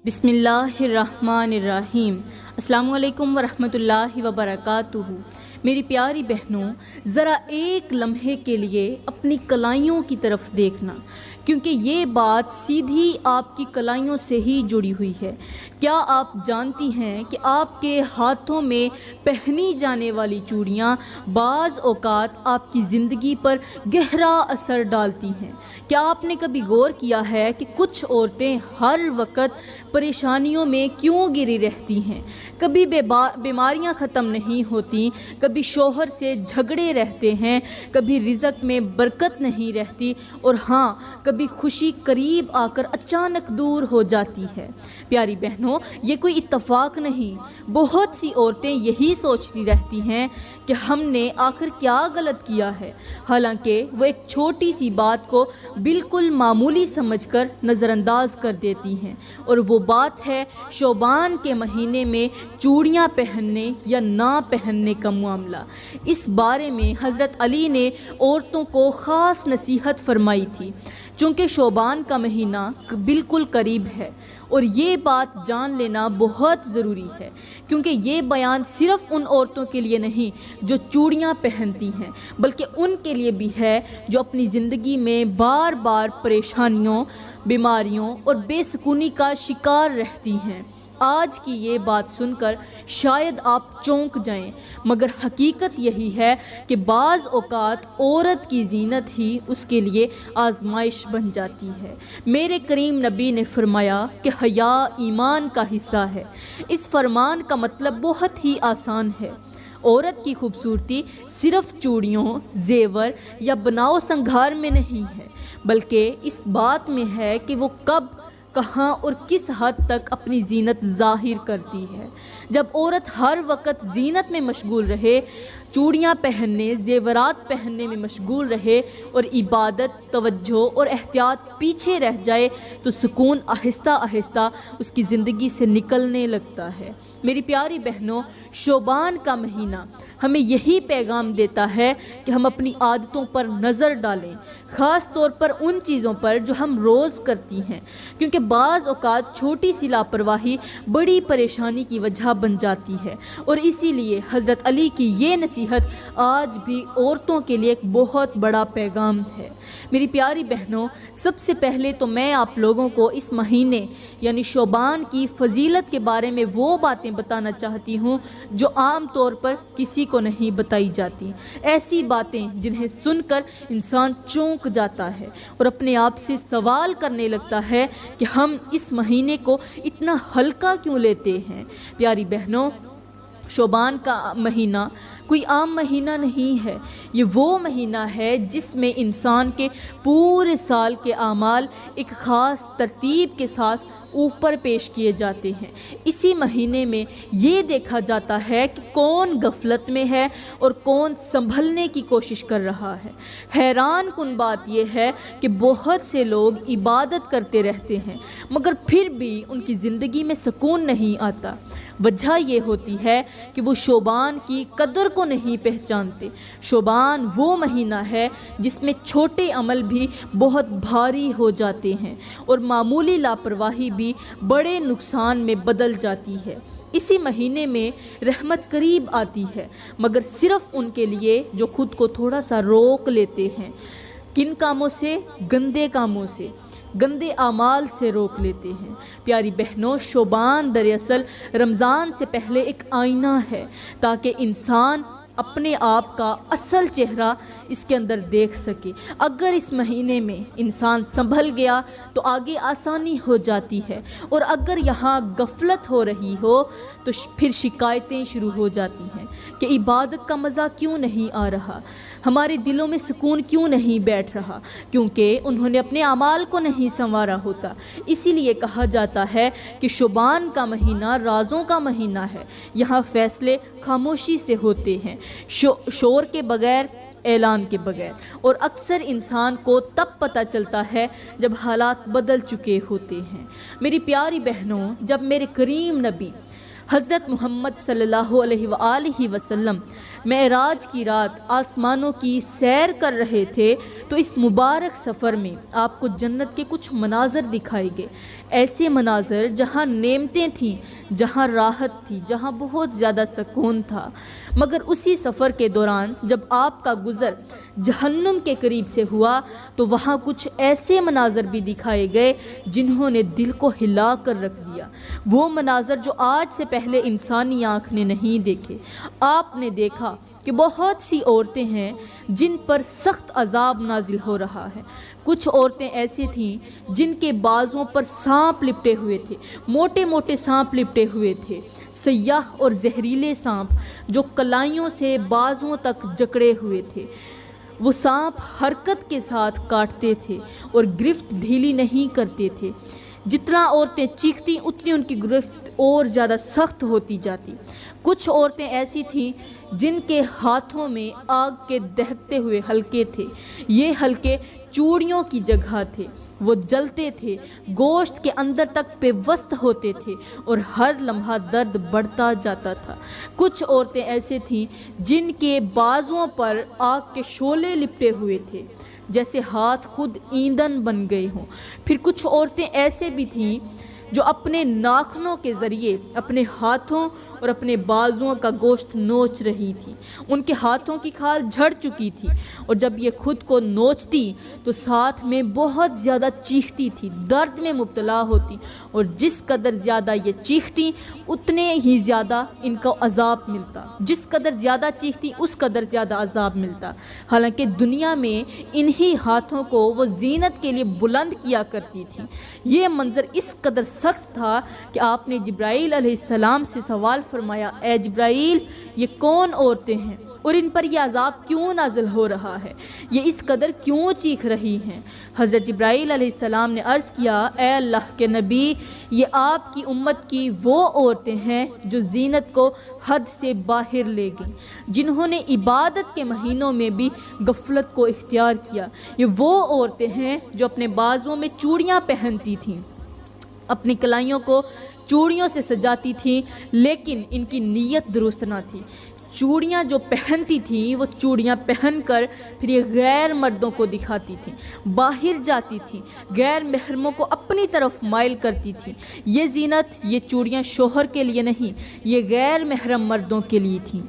بسم اللہ الرحمن الرحیم۔ السلام علیکم ورحمۃ اللہ وبرکاتہ۔ میری پیاری بہنوں، ذرا ایک لمحے کے لیے اپنی کلائیوں کی طرف دیکھنا، کیونکہ یہ بات سیدھی آپ کی کلائیوں سے ہی جڑی ہوئی ہے۔ کیا آپ جانتی ہیں کہ آپ کے ہاتھوں میں پہنی جانے والی چوڑیاں بعض اوقات آپ کی زندگی پر گہرا اثر ڈالتی ہیں؟ کیا آپ نے کبھی غور کیا ہے کہ کچھ عورتیں ہر وقت پریشانیوں میں کیوں گری رہتی ہیں؟ کبھی بیماریاں ختم نہیں ہوتی، کبھی شوہر سے جھگڑے رہتے ہیں، کبھی رزق میں برکت نہیں رہتی، اور ہاں کبھی خوشی قریب آ کر اچانک دور ہو جاتی ہے۔ پیاری بہنوں، یہ کوئی اتفاق نہیں۔ بہت سی عورتیں یہی سوچتی رہتی ہیں کہ ہم نے آخر کیا غلط کیا ہے، حالانکہ وہ ایک چھوٹی سی بات کو بالکل معمولی سمجھ کر نظر انداز کر دیتی ہیں، اور وہ بات ہے شعبان کے مہینے میں چوڑیاں پہننے یا نہ پہننے کا معاملہ۔ اس بارے میں حضرت علی نے عورتوں کو خاص نصیحت فرمائی تھی، چونکہ شعبان کا مہینہ بالکل قریب ہے، اور یہ بات جان لینا بہت ضروری ہے، کیونکہ یہ بیان صرف ان عورتوں کے لیے نہیں جو چوڑیاں پہنتی ہیں، بلکہ ان کے لیے بھی ہے جو اپنی زندگی میں بار بار پریشانیوں، بیماریوں اور بے سکونی کا شکار رہتی ہیں۔ آج کی یہ بات سن کر شاید آپ چونک جائیں، مگر حقیقت یہی ہے کہ بعض اوقات عورت کی زینت ہی اس کے لیے آزمائش بن جاتی ہے۔ میرے کریم نبی نے فرمایا کہ حیا ایمان کا حصہ ہے۔ اس فرمان کا مطلب بہت ہی آسان ہے۔ عورت کی خوبصورتی صرف چوڑیوں، زیور یا بناؤ سنگھار میں نہیں ہے، بلکہ اس بات میں ہے کہ وہ کب، کہاں اور کس حد تک اپنی زینت ظاہر کرتی ہے۔ جب عورت ہر وقت زینت میں مشغول رہے، چوڑیاں پہننے، زیورات پہننے میں مشغول رہے، اور عبادت، توجہ اور احتیاط پیچھے رہ جائے، تو سکون آہستہ آہستہ اس کی زندگی سے نکلنے لگتا ہے۔ میری پیاری بہنوں، شعبان کا مہینہ ہمیں یہی پیغام دیتا ہے کہ ہم اپنی عادتوں پر نظر ڈالیں، خاص طور پر ان چیزوں پر جو ہم روز کرتی ہیں، کیونکہ بعض اوقات چھوٹی سی لاپرواہی بڑی پریشانی کی وجہ بن جاتی ہے، اور اسی لیے حضرت علی کی یہ نصیحت آج بھی عورتوں کے لیے ایک بہت بڑا پیغام ہے۔ میری پیاری بہنوں، سب سے پہلے تو میں آپ لوگوں کو اس مہینے یعنی شعبان کی فضیلت کے بارے میں وہ باتیں بتانا چاہتی ہوں جو عام طور پر کسی کو نہیں بتائی جاتی، ایسی باتیں جنہیں سن کر انسان چونک جاتا ہے اور اپنے آپ سے سوال کرنے لگتا ہے کہ ہم اس مہینے کو اتنا ہلکا کیوں لیتے ہیں۔ پیاری بہنوں، شعبان کا مہینہ کوئی عام مہینہ نہیں ہے، یہ وہ مہینہ ہے جس میں انسان کے پورے سال کے اعمال ایک خاص ترتیب کے ساتھ اوپر پیش کیے جاتے ہیں۔ اسی مہینے میں یہ دیکھا جاتا ہے کہ کون غفلت میں ہے اور کون سنبھلنے کی کوشش کر رہا ہے۔ حیران کن بات یہ ہے کہ بہت سے لوگ عبادت کرتے رہتے ہیں، مگر پھر بھی ان کی زندگی میں سکون نہیں آتا۔ وجہ یہ ہوتی ہے کہ وہ شعبان کی قدر کو نہیں پہچانتے۔ شعبان وہ مہینہ ہے جس میں چھوٹے عمل بھی بہت بھاری ہو جاتے ہیں، اور معمولی لاپرواہی بھی بڑے نقصان میں بدل جاتی ہے۔ اسی مہینے میں رحمت قریب آتی ہے، مگر صرف ان کے لیے جو خود کو تھوڑا سا روک لیتے ہیں۔ کن کاموں سے؟ گندے کاموں سے، گندے اعمال سے روک لیتے ہیں۔ پیاری بہنوں، شعبان دراصل رمضان سے پہلے ایک آئینہ ہے، تاکہ انسان اپنے آپ کا اصل چہرہ اس کے اندر دیکھ سکے۔ اگر اس مہینے میں انسان سنبھل گیا تو آگے آسانی ہو جاتی ہے، اور اگر یہاں غفلت ہو رہی ہو تو پھر شکایتیں شروع ہو جاتی ہیں کہ عبادت کا مزہ کیوں نہیں آ رہا، ہمارے دلوں میں سکون کیوں نہیں بیٹھ رہا، کیونکہ انہوں نے اپنے اعمال کو نہیں سنوارا ہوتا۔ اسی لیے کہا جاتا ہے کہ شعبان کا مہینہ رازوں کا مہینہ ہے، یہاں فیصلے خاموشی سے ہوتے ہیں، شور کے بغیر، اعلان کے بغیر، اور اکثر انسان کو تب پتہ چلتا ہے جب حالات بدل چکے ہوتے ہیں۔ میری پیاری بہنوں، جب میرے کریم نبی حضرت محمد صلی اللہ علیہ وآلہ وسلم معراج کی رات آسمانوں کی سیر کر رہے تھے تو اس مبارک سفر میں آپ کو جنت کے کچھ مناظر دکھائے گئے، ایسے مناظر جہاں نعمتیں تھیں، جہاں راحت تھی، جہاں بہت زیادہ سکون تھا۔ مگر اسی سفر کے دوران جب آپ کا گزر جہنم کے قریب سے ہوا تو وہاں کچھ ایسے مناظر بھی دکھائے گئے جنہوں نے دل کو ہلا کر رکھ دیا، وہ مناظر جو آج سے پہلے انسانی آنکھ نے نہیں دیکھے۔ آپ نے دیکھا کہ بہت سی عورتیں ہیں جن پر سخت عذاب نازل ہو رہا ہے۔ کچھ عورتیں ایسی تھیں جن کے بازوں پر سانپ لپٹے ہوئے تھے، موٹے موٹے سانپ لپٹے ہوئے تھے، سیاہ اور زہریلے سانپ جو کلائیوں سے بازوں تک جکڑے ہوئے تھے۔ وہ سانپ حرکت کے ساتھ کاٹتے تھے اور گرفت ڈھیلی نہیں کرتے تھے۔ جتنا عورتیں چیختی اتنی ان کی گرفت اور زیادہ سخت ہوتی جاتی۔ کچھ عورتیں ایسی تھیں جن کے ہاتھوں میں آگ کے دہکتے ہوئے حلقے تھے، یہ حلقے چوڑیوں کی جگہ تھے، وہ جلتے تھے، گوشت کے اندر تک پیوست ہوتے تھے اور ہر لمحہ درد بڑھتا جاتا تھا۔ کچھ عورتیں ایسے تھیں جن کے بازوؤں پر آگ کے شعلے لپٹے ہوئے تھے جیسے ہاتھ خود ایندھن بن گئے ہوں۔ پھر کچھ عورتیں ایسے بھی تھیں جو اپنے ناخنوں کے ذریعے اپنے ہاتھوں اور اپنے بازوؤں کا گوشت نوچ رہی تھی۔ ان کے ہاتھوں کی کھال جھڑ چکی تھی اور جب یہ خود کو نوچتی تو ساتھ میں بہت زیادہ چیختی تھی، درد میں مبتلا ہوتی، اور جس قدر زیادہ یہ چیختی اتنے ہی زیادہ ان کو عذاب ملتا، جس قدر زیادہ چیختی اس قدر زیادہ عذاب ملتا۔ حالانکہ دنیا میں انہی ہاتھوں کو وہ زینت کے لیے بلند کیا کرتی تھی۔ یہ منظر اس قدر سخت تھا کہ آپ نے جبرائیل علیہ السلام سے سوال فرمایا، اے جبرائیل، یہ کون عورتیں ہیں اور ان پر یہ عذاب کیوں نازل ہو رہا ہے؟ یہ اس قدر کیوں چیخ رہی ہیں؟ حضرت جبرائیل علیہ السلام نے عرض کیا، اے اللہ کے نبی، یہ آپ کی امت کی وہ عورتیں ہیں جو زینت کو حد سے باہر لے گئیں، جنہوں نے عبادت کے مہینوں میں بھی غفلت کو اختیار کیا۔ یہ وہ عورتیں ہیں جو اپنے بازوں میں چوڑیاں پہنتی تھیں، اپنی کلائیوں کو چوڑیوں سے سجاتی تھیں، لیکن ان کی نیت درست نہ تھی۔ چوڑیاں جو پہنتی تھیں وہ چوڑیاں پہن کر پھر یہ غیر مردوں کو دکھاتی تھیں، باہر جاتی تھیں، غیر محرموں کو اپنی طرف مائل کرتی تھیں۔ یہ زینت، یہ چوڑیاں شوہر کے لیے نہیں، یہ غیر محرم مردوں کے لیے تھیں۔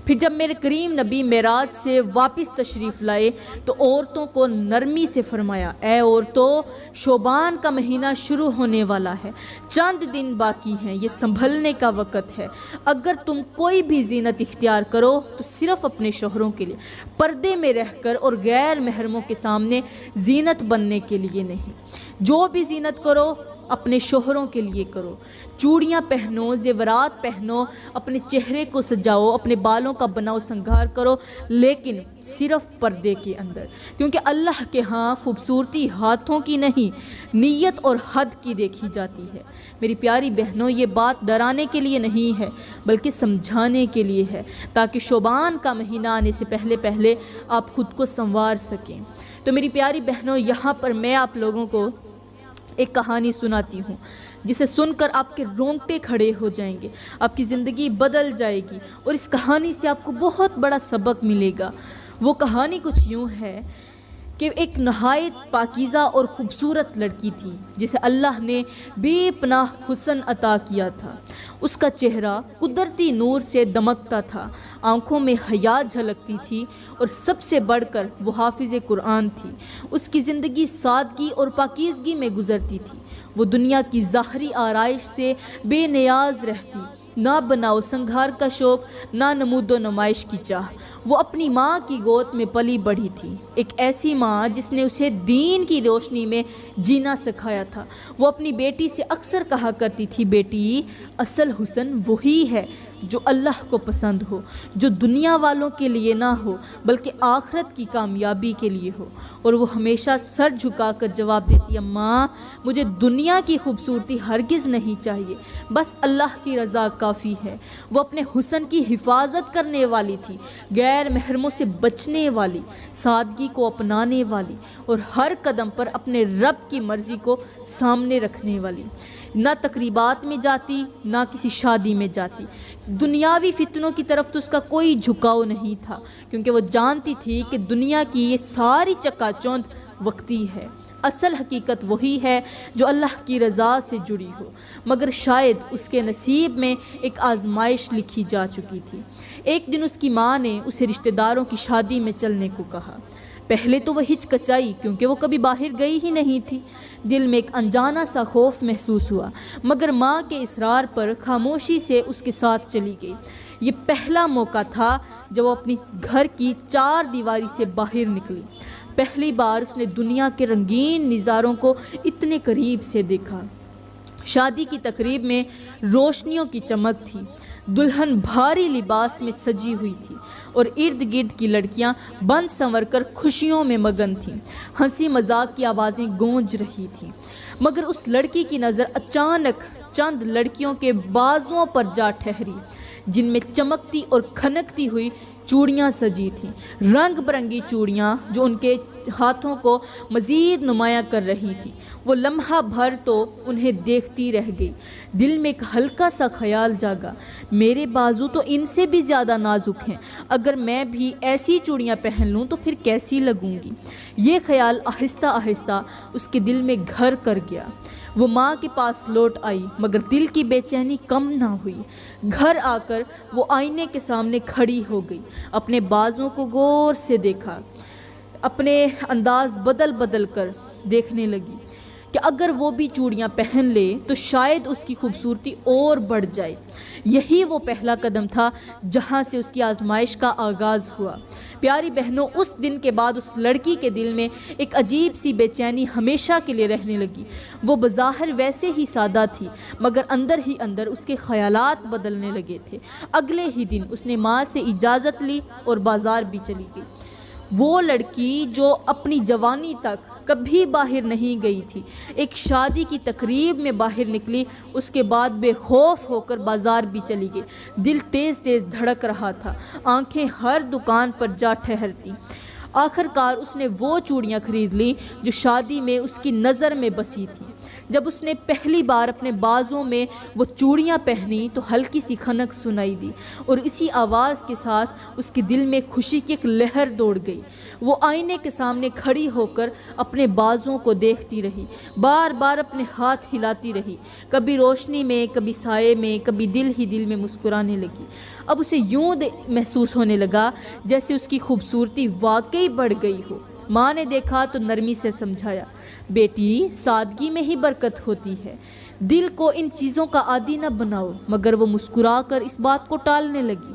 پھر جب میرے کریم نبی معراج سے واپس تشریف لائے تو عورتوں کو نرمی سے فرمایا، اے عورتوں، شعبان کا مہینہ شروع ہونے والا ہے، چند دن باقی ہیں، یہ سنبھلنے کا وقت ہے۔ اگر تم کوئی بھی زینت اختیار کرو تو صرف اپنے شوہروں کے لیے، پردے میں رہ کر اور غیر محرموں کے سامنے زینت بننے کے لیے نہیں۔ جو بھی زینت کرو اپنے شوہروں کے لیے کرو، چوڑیاں پہنو، زیورات پہنو، اپنے چہرے کو سجاؤ، اپنے بالوں کا بناؤ سنگھار کرو، لیکن صرف پردے کے اندر، کیونکہ اللہ کے ہاں خوبصورتی ہاتھوں کی نہیں، نیت اور حد کی دیکھی جاتی ہے۔ میری پیاری بہنوں، یہ بات ڈرانے کے لیے نہیں ہے بلکہ سمجھانے کے لیے ہے، تاکہ شعبان کا مہینہ آنے سے پہلے پہلے آپ خود کو سنوار سکیں۔ تو میری پیاری بہنوں، یہاں پر میں آپ لوگوں کو ایک کہانی سناتی ہوں جسے سن کر آپ کے رونگٹے کھڑے ہو جائیں گے، آپ کی زندگی بدل جائے گی اور اس کہانی سے آپ کو بہت بڑا سبق ملے گا۔ وہ کہانی کچھ یوں ہے کہ ایک نہایت پاکیزہ اور خوبصورت لڑکی تھی جسے اللہ نے بے پناہ حسن عطا کیا تھا۔ اس کا چہرہ قدرتی نور سے دمکتا تھا، آنکھوں میں حیا جھلکتی تھی اور سب سے بڑھ کر وہ حافظ قرآن تھی۔ اس کی زندگی سادگی اور پاکیزگی میں گزرتی تھی، وہ دنیا کی ظاہری آرائش سے بے نیاز رہتی، نہ بناؤ سنگھار کا شوق، نہ نمود و نمائش کی چاہ۔ وہ اپنی ماں کی گود میں پلی بڑھی تھی، ایک ایسی ماں جس نے اسے دین کی روشنی میں جینا سکھایا تھا۔ وہ اپنی بیٹی سے اکثر کہا کرتی تھی، بیٹی، اصل حسن وہی ہے جو اللہ کو پسند ہو، جو دنیا والوں کے لیے نہ ہو بلکہ آخرت کی کامیابی کے لیے ہو۔ اور وہ ہمیشہ سر جھکا کر جواب دیتی، اماں، مجھے دنیا کی خوبصورتی ہرگز نہیں چاہیے، بس اللہ کی رضا کافی ہے۔ وہ اپنے حسن کی حفاظت کرنے والی تھی، غیر محرموں سے بچنے والی، سادگی کو اپنانے والی اور ہر قدم پر اپنے رب کی مرضی کو سامنے رکھنے والی۔ نہ تقریبات میں جاتی، نہ کسی شادی میں جاتی۔ دنیاوی فتنوں کی طرف تو اس کا کوئی جھکاؤ نہیں تھا، کیونکہ وہ جانتی تھی کہ دنیا کی یہ ساری چکا چوند وقتی ہے۔ اصل حقیقت وہی ہے جو اللہ کی رضا سے جڑی ہو، مگر شاید اس کے نصیب میں ایک آزمائش لکھی جا چکی تھی۔ ایک دن اس کی ماں نے اسے رشتہ داروں کی شادی میں چلنے کو کہا۔ پہلے تو وہ ہچکچائی، کیونکہ وہ کبھی باہر گئی ہی نہیں تھی۔ دل میں ایک انجانا سا خوف محسوس ہوا، مگر ماں کے اصرار پر خاموشی سے اس کے ساتھ چلی گئی۔ یہ پہلا موقع تھا جب وہ اپنی گھر کی چار دیواری سے باہر نکلی۔ پہلی بار اس نے دنیا کے رنگین نظاروں کو اتنے قریب سے دیکھا۔ شادی کی تقریب میں روشنیوں کی چمک تھی، دلہن بھاری لباس میں سجی ہوئی تھی اور ارد گرد کی لڑکیاں بن سنور کر خوشیوں میں مگن تھیں۔ ہنسی مذاق کی آوازیں گونج رہی تھیں، مگر اس لڑکی کی نظر اچانک چند لڑکیوں کے بازوؤں پر جا ٹھہری، جن میں چمکتی اور کھنکتی ہوئی چوڑیاں سجی تھیں، رنگ برنگی چوڑیاں جو ان کے ہاتھوں کو مزید نمایاں کر رہی تھیں۔ وہ لمحہ بھر تو انہیں دیکھتی رہ گئی۔ دل میں ایک ہلکا سا خیال جاگا، میرے بازو تو ان سے بھی زیادہ نازک ہیں، اگر میں بھی ایسی چوڑیاں پہن لوں تو پھر کیسی لگوں گی۔ یہ خیال آہستہ آہستہ اس کے دل میں گھر کر گیا۔ وہ ماں کے پاس لوٹ آئی، مگر دل کی بے چینی کم نہ ہوئی۔ گھر آ کر وہ آئینے کے سامنے کھڑی ہو گئی، اپنے بازوں کو غور سے دیکھا، اپنے انداز بدل بدل کر دیکھنے لگی کہ اگر وہ بھی چوڑیاں پہن لے تو شاید اس کی خوبصورتی اور بڑھ جائے۔ یہی وہ پہلا قدم تھا جہاں سے اس کی آزمائش کا آغاز ہوا۔ پیاری بہنوں، اس دن کے بعد اس لڑکی کے دل میں ایک عجیب سی بے چینی ہمیشہ کے لیے رہنے لگی۔ وہ بظاہر ویسے ہی سادہ تھی، مگر اندر ہی اندر اس کے خیالات بدلنے لگے تھے۔ اگلے ہی دن اس نے ماں سے اجازت لی اور بازار بھی چلی گئی۔ وہ لڑکی جو اپنی جوانی تک کبھی باہر نہیں گئی تھی، ایک شادی کی تقریب میں باہر نکلی، اس کے بعد بے خوف ہو کر بازار بھی چلی گئی۔ دل تیز تیز دھڑک رہا تھا، آنکھیں ہر دکان پر جا ٹھہرتی۔ آخر کار اس نے وہ چوڑیاں خرید لی جو شادی میں اس کی نظر میں بسی تھی۔ جب اس نے پہلی بار اپنے بازوں میں وہ چوڑیاں پہنی تو ہلکی سی کھنک سنائی دی، اور اسی آواز کے ساتھ اس کے دل میں خوشی کی ایک لہر دوڑ گئی۔ وہ آئینے کے سامنے کھڑی ہو کر اپنے بازوں کو دیکھتی رہی، بار بار اپنے ہاتھ ہلاتی رہی، کبھی روشنی میں، کبھی سائے میں، کبھی دل ہی دل میں مسکرانے لگی۔ اب اسے یوں محسوس ہونے لگا جیسے اس کی خوبصورتی واقعی بڑھ گئی ہو۔ ماں نے دیکھا تو نرمی سے سمجھایا، بیٹی، سادگی میں ہی برکت ہوتی ہے، دل کو ان چیزوں کا عادی نہ بناؤ۔ مگر وہ مسکرا کر اس بات کو ٹالنے لگی۔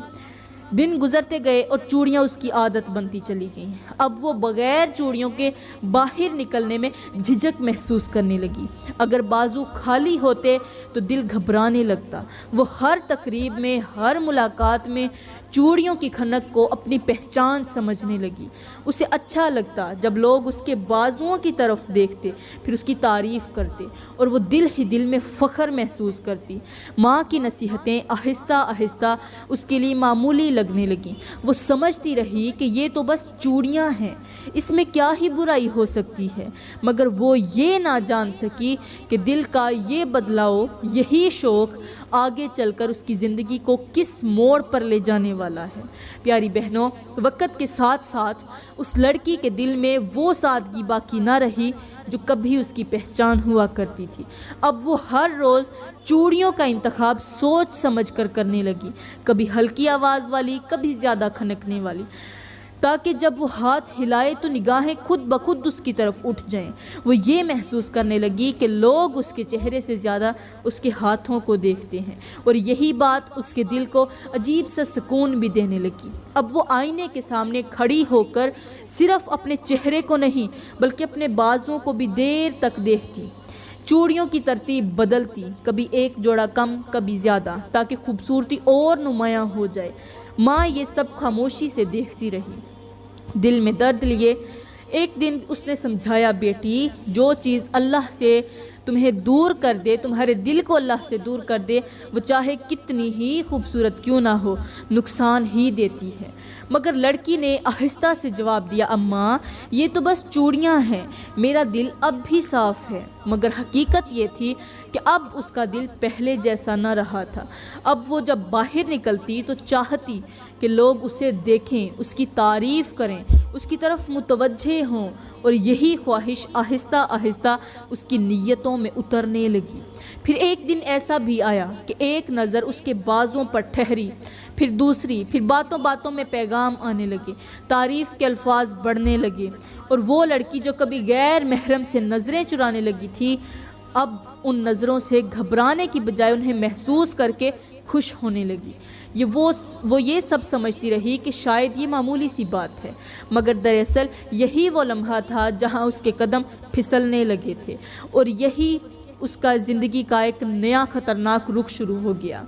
دن گزرتے گئے اور چوڑیاں اس کی عادت بنتی چلی گئیں۔ اب وہ بغیر چوڑیوں کے باہر نکلنے میں جھجک محسوس کرنے لگی۔ اگر بازو خالی ہوتے تو دل گھبرانے لگتا۔ وہ ہر تقریب میں، ہر ملاقات میں چوڑیوں کی کھنک کو اپنی پہچان سمجھنے لگی۔ اسے اچھا لگتا جب لوگ اس کے بازوؤں کی طرف دیکھتے، پھر اس کی تعریف کرتے، اور وہ دل ہی دل میں فخر محسوس کرتی۔ ماں کی نصیحتیں آہستہ آہستہ اس کے لیے معمولی لگنے لگیں۔ وہ سمجھتی رہی کہ یہ تو بس چوڑیاں ہیں، اس میں کیا ہی برائی ہو سکتی ہے، مگر وہ یہ نہ جان سکی کہ دل کا یہ بدلاؤ، یہی شوق آگے چل کر اس کی زندگی کو کس موڑ پر لے جانے والا ہے۔ پیاری بہنوں، وقت کے ساتھ ساتھ اس لڑکی کے دل میں وہ سادگی باقی نہ رہی جو کبھی اس کی پہچان ہوا کرتی تھی۔ اب وہ ہر روز چوڑیوں کا انتخاب سوچ سمجھ کر کرنے لگی، کبھی ہلکی آواز والی، کبھی زیادہ کھنکنے والی، تاکہ جب وہ ہاتھ ہلائے تو نگاہیں خود بخود اس کی طرف اٹھ جائیں۔ وہ یہ محسوس کرنے لگی کہ لوگ اس کے چہرے سے زیادہ اس کے ہاتھوں کو دیکھتے ہیں، اور یہی بات اس کے دل کو عجیب سا سکون بھی دینے لگی۔ اب وہ آئینے کے سامنے کھڑی ہو کر صرف اپنے چہرے کو نہیں بلکہ اپنے بازوں کو بھی دیر تک دیکھتی۔ چوڑیوں کی ترتیب بدلتی، کبھی ایک جوڑا کم، کبھی زیادہ، تاکہ خوبصورتی اور نمایاں ہو جائے۔ ماں یہ سب خاموشی سے دیکھتی رہی، دل میں درد لیے۔ ایک دن اس نے سمجھایا، بیٹی، جو چیز اللہ سے تمہیں دور کر دے، تمہارے دل کو اللہ سے دور کر دے، وہ چاہے کتنی ہی خوبصورت کیوں نہ ہو نقصان ہی دیتی ہے۔ مگر لڑکی نے آہستہ سے جواب دیا، اماں یہ تو بس چوڑیاں ہیں، میرا دل اب بھی صاف ہے۔ مگر حقیقت یہ تھی کہ اب اس کا دل پہلے جیسا نہ رہا تھا۔ اب وہ جب باہر نکلتی تو چاہتی کہ لوگ اسے دیکھیں، اس کی تعریف کریں، اس کی طرف متوجہ ہوں، اور یہی خواہش آہستہ آہستہ اس کی نیتوں میں اترنے لگی۔ پھر ایک دن ایسا بھی آیا کہ ایک نظر اس کے بازوں پر ٹھہری، پھر دوسری، پھر باتوں باتوں میں پیغام آنے لگے، تعریف کے الفاظ بڑھنے لگے، اور وہ لڑکی جو کبھی غیر محرم سے نظریں چرانے لگی تھی، اب ان نظروں سے گھبرانے کی بجائے انہیں محسوس کر کے خوش ہونے لگی۔ وہ یہ سب سمجھتی رہی کہ شاید یہ معمولی سی بات ہے، مگر دراصل یہی وہ لمحہ تھا جہاں اس کے قدم پھسلنے لگے تھے، اور یہی اس کا زندگی کا ایک نیا خطرناک رخ شروع ہو گیا۔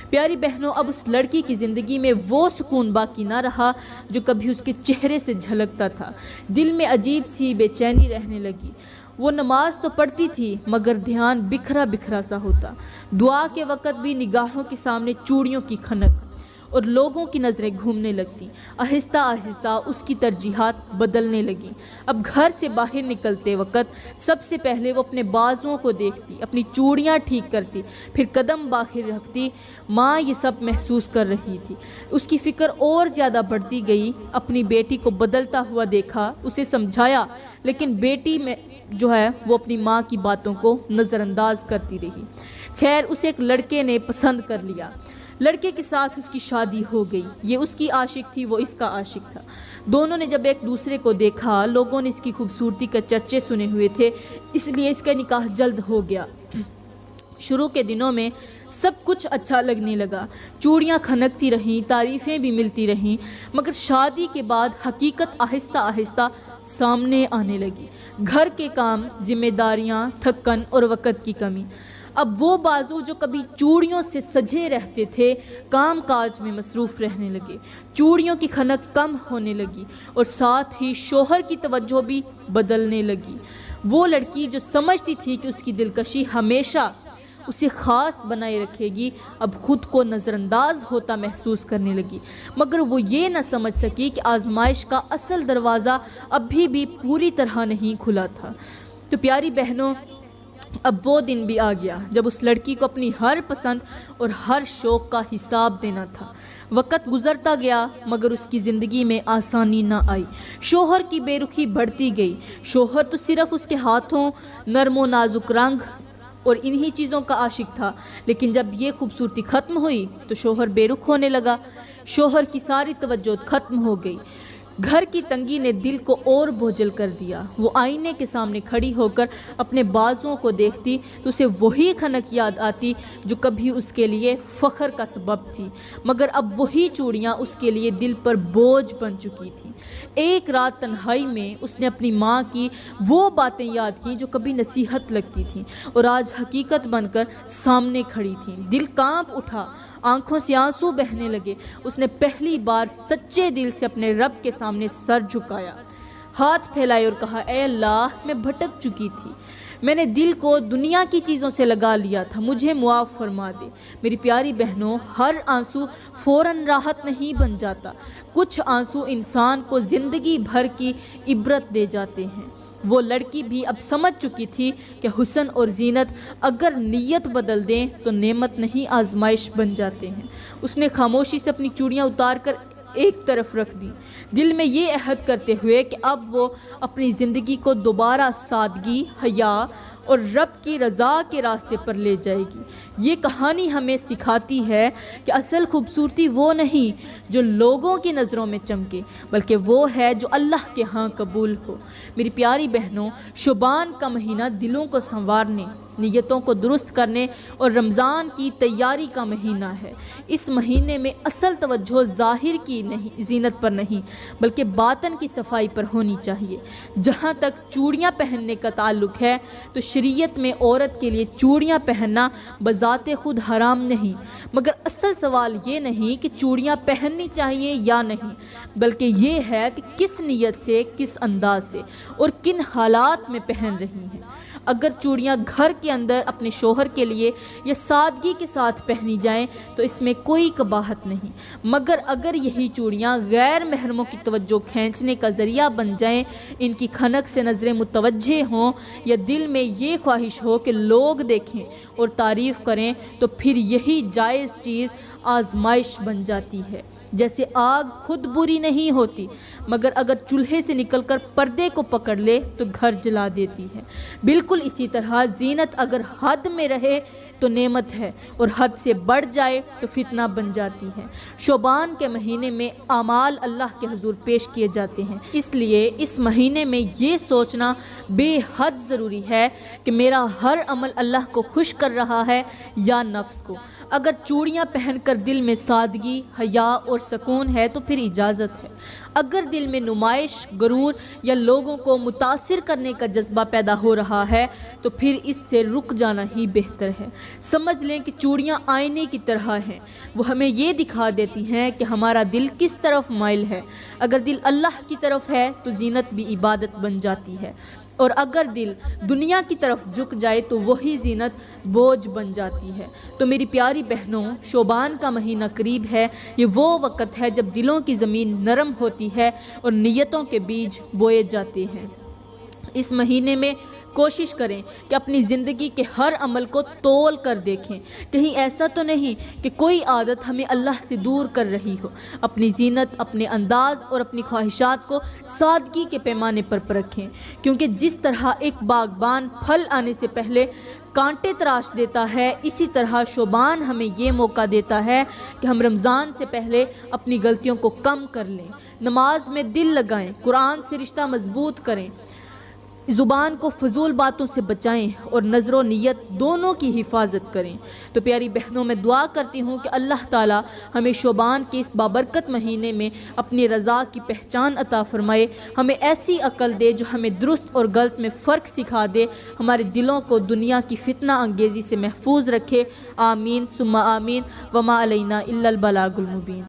پیاری بہنوں، اب اس لڑکی کی زندگی میں وہ سکون باقی نہ رہا جو کبھی اس کے چہرے سے جھلکتا تھا۔ دل میں عجیب سی بے چینی رہنے لگی۔ وہ نماز تو پڑھتی تھی مگر دھیان بکھرا بکھرا سا ہوتا۔ دعا کے وقت بھی نگاہوں کے سامنے چوڑیوں کی کھنک اور لوگوں کی نظریں گھومنے لگتی۔ آہستہ آہستہ اس کی ترجیحات بدلنے لگیں۔ اب گھر سے باہر نکلتے وقت سب سے پہلے وہ اپنے بازوؤں کو دیکھتی، اپنی چوڑیاں ٹھیک کرتی، پھر قدم باہر رکھتی۔ ماں یہ سب محسوس کر رہی تھی۔ اس کی فکر اور زیادہ بڑھتی گئی۔ اپنی بیٹی کو بدلتا ہوا دیکھا، اسے سمجھایا، لیکن بیٹی میں جو ہے وہ اپنی ماں کی باتوں کو نظر انداز کرتی رہی۔ خیر، اسے ایک لڑکے نے پسند کر لیا۔ لڑکے کے ساتھ اس کی شادی ہو گئی۔ یہ اس کی عاشق تھی، وہ اس کا عاشق تھا۔ دونوں نے جب ایک دوسرے کو دیکھا، لوگوں نے اس کی خوبصورتی کے چرچے سنے ہوئے تھے، اس لیے اس کا نکاح جلد ہو گیا۔ شروع کے دنوں میں سب کچھ اچھا لگنے لگا، چوڑیاں کھنکتی رہیں، تعریفیں بھی ملتی رہیں، مگر شادی کے بعد حقیقت آہستہ آہستہ سامنے آنے لگی۔ گھر کے کام، ذمہ داریاں، تھکن اور وقت کی کمی۔ اب وہ بازو جو کبھی چوڑیوں سے سجے رہتے تھے، کام کاج میں مصروف رہنے لگے، چوڑیوں کی کھنک کم ہونے لگی، اور ساتھ ہی شوہر کی توجہ بھی بدلنے لگی۔ وہ لڑکی جو سمجھتی تھی کہ اس کی دلکشی ہمیشہ اسے خاص بنائے رکھے گی، اب خود کو نظر انداز ہوتا محسوس کرنے لگی، مگر وہ یہ نہ سمجھ سکی کہ آزمائش کا اصل دروازہ ابھی بھی پوری طرح نہیں کھلا تھا۔ تو پیاری بہنوں، اب وہ دن بھی آ گیا جب اس لڑکی کو اپنی ہر پسند اور ہر شوق کا حساب دینا تھا۔ وقت گزرتا گیا مگر اس کی زندگی میں آسانی نہ آئی۔ شوہر کی بے رخی بڑھتی گئی۔ شوہر تو صرف اس کے ہاتھوں، نرم و نازک رنگ اور انہی چیزوں کا عاشق تھا، لیکن جب یہ خوبصورتی ختم ہوئی تو شوہر بے رخ ہونے لگا۔ شوہر کی ساری توجہ ختم ہو گئی۔ گھر کی تنگی نے دل کو اور بوجھل کر دیا۔ وہ آئینے کے سامنے کھڑی ہو کر اپنے بازوؤں کو دیکھتی تو اسے وہی کھنک یاد آتی جو کبھی اس کے لیے فخر کا سبب تھی، مگر اب وہی چوڑیاں اس کے لیے دل پر بوجھ بن چکی تھیں۔ ایک رات تنہائی میں اس نے اپنی ماں کی وہ باتیں یاد کیں جو کبھی نصیحت لگتی تھیں اور آج حقیقت بن کر سامنے کھڑی تھیں۔ دل کانپ اٹھا، آنکھوں سے آنسو بہنے لگے۔ اس نے پہلی بار سچے دل سے اپنے رب کے سامنے سر جھکایا، ہاتھ پھیلائے اور کہا، اے اللہ، میں بھٹک چکی تھی، میں نے دل کو دنیا کی چیزوں سے لگا لیا تھا، مجھے معاف فرما دے۔ میری پیاری بہنوں، ہر آنسو فوراً راحت نہیں بن جاتا۔ کچھ آنسو انسان کو زندگی بھر کی عبرت دے جاتے ہیں۔ وہ لڑکی بھی اب سمجھ چکی تھی کہ حسن اور زینت اگر نیت بدل دیں تو نعمت نہیں آزمائش بن جاتے ہیں۔ اس نے خاموشی سے اپنی چوڑیاں اتار کر ایک طرف رکھ دی، دل میں یہ عہد کرتے ہوئے کہ اب وہ اپنی زندگی کو دوبارہ سادگی، حیا اور رب کی رضا کے راستے پر لے جائے گی۔ یہ کہانی ہمیں سکھاتی ہے کہ اصل خوبصورتی وہ نہیں جو لوگوں کی نظروں میں چمکے، بلکہ وہ ہے جو اللہ کے ہاں قبول ہو۔ میری پیاری بہنوں، شعبان کا مہینہ دلوں کو سنوارنے، نیتوں کو درست کرنے اور رمضان کی تیاری کا مہینہ ہے۔ اس مہینے میں اصل توجہ ظاہر کی زینت پر نہیں بلکہ باطن کی صفائی پر ہونی چاہیے۔ جہاں تک چوڑیاں پہننے کا تعلق ہے تو شریعت میں عورت کے لیے چوڑیاں پہننا بذات خود حرام نہیں، مگر اصل سوال یہ نہیں کہ چوڑیاں پہننی چاہیے یا نہیں، بلکہ یہ ہے کہ کس نیت سے، کس انداز سے اور کن حالات میں پہن رہی ہیں۔ اگر چوڑیاں گھر کے اندر اپنے شوہر کے لیے یا سادگی کے ساتھ پہنی جائیں تو اس میں کوئی قباحت نہیں، مگر اگر یہی چوڑیاں غیر محرموں کی توجہ کھینچنے کا ذریعہ بن جائیں، ان کی کھنک سے نظریں متوجہ ہوں یا دل میں یہ خواہش ہو کہ لوگ دیکھیں اور تعریف کریں، تو پھر یہی جائز چیز آزمائش بن جاتی ہے۔ جیسے آگ خود بری نہیں ہوتی، مگر اگر چولہے سے نکل کر پردے کو پکڑ لے تو گھر جلا دیتی ہے، بالکل اسی طرح زینت اگر حد میں رہے تو نعمت ہے اور حد سے بڑھ جائے تو فتنہ بن جاتی ہے۔ شعبان کے مہینے میں اعمال اللہ کے حضور پیش کیے جاتے ہیں، اس لیے اس مہینے میں یہ سوچنا بے حد ضروری ہے کہ میرا ہر عمل اللہ کو خوش کر رہا ہے یا نفس کو۔ اگر چوڑیاں پہن کر دل میں سادگی، حیا اور سکون ہے تو پھر اجازت ہے۔ اگر دل میں نمائش، غرور یا لوگوں کو متاثر کرنے کا جذبہ پیدا ہو رہا ہے تو پھر اس سے رک جانا ہی بہتر ہے۔ سمجھ لیں کہ چوڑیاں آئینے کی طرح ہیں، وہ ہمیں یہ دکھا دیتی ہیں کہ ہمارا دل کس طرف مائل ہے۔ اگر دل اللہ کی طرف ہے تو زینت بھی عبادت بن جاتی ہے، اور اگر دل دنیا کی طرف جھک جائے تو وہی زینت بوجھ بن جاتی ہے۔ تو میری پیاری بہنوں، شعبان کا مہینہ قریب ہے۔ یہ وہ وقت ہے جب دلوں کی زمین نرم ہوتی ہے اور نیتوں کے بیج بوئے جاتے ہیں۔ اس مہینے میں کوشش کریں کہ اپنی زندگی کے ہر عمل کو تول کر دیکھیں، کہیں ایسا تو نہیں کہ کوئی عادت ہمیں اللہ سے دور کر رہی ہو۔ اپنی زینت، اپنے انداز اور اپنی خواہشات کو سادگی کے پیمانے پر پرکھیں، کیونکہ جس طرح ایک باغبان پھل آنے سے پہلے کانٹے تراش دیتا ہے، اسی طرح شعبان ہمیں یہ موقع دیتا ہے کہ ہم رمضان سے پہلے اپنی غلطیوں کو کم کر لیں، نماز میں دل لگائیں، قرآن سے رشتہ مضبوط کریں، زبان کو فضول باتوں سے بچائیں اور نظر و نیت دونوں کی حفاظت کریں۔ تو پیاری بہنوں، میں دعا کرتی ہوں کہ اللہ تعالی ہمیں شعبان کے اس بابرکت مہینے میں اپنی رضا کی پہچان عطا فرمائے، ہمیں ایسی عقل دے جو ہمیں درست اور غلط میں فرق سکھا دے، ہمارے دلوں کو دنیا کی فتنہ انگیزی سے محفوظ رکھے۔ آمین ثم آمین، وما علینا الا البلاغ المبین۔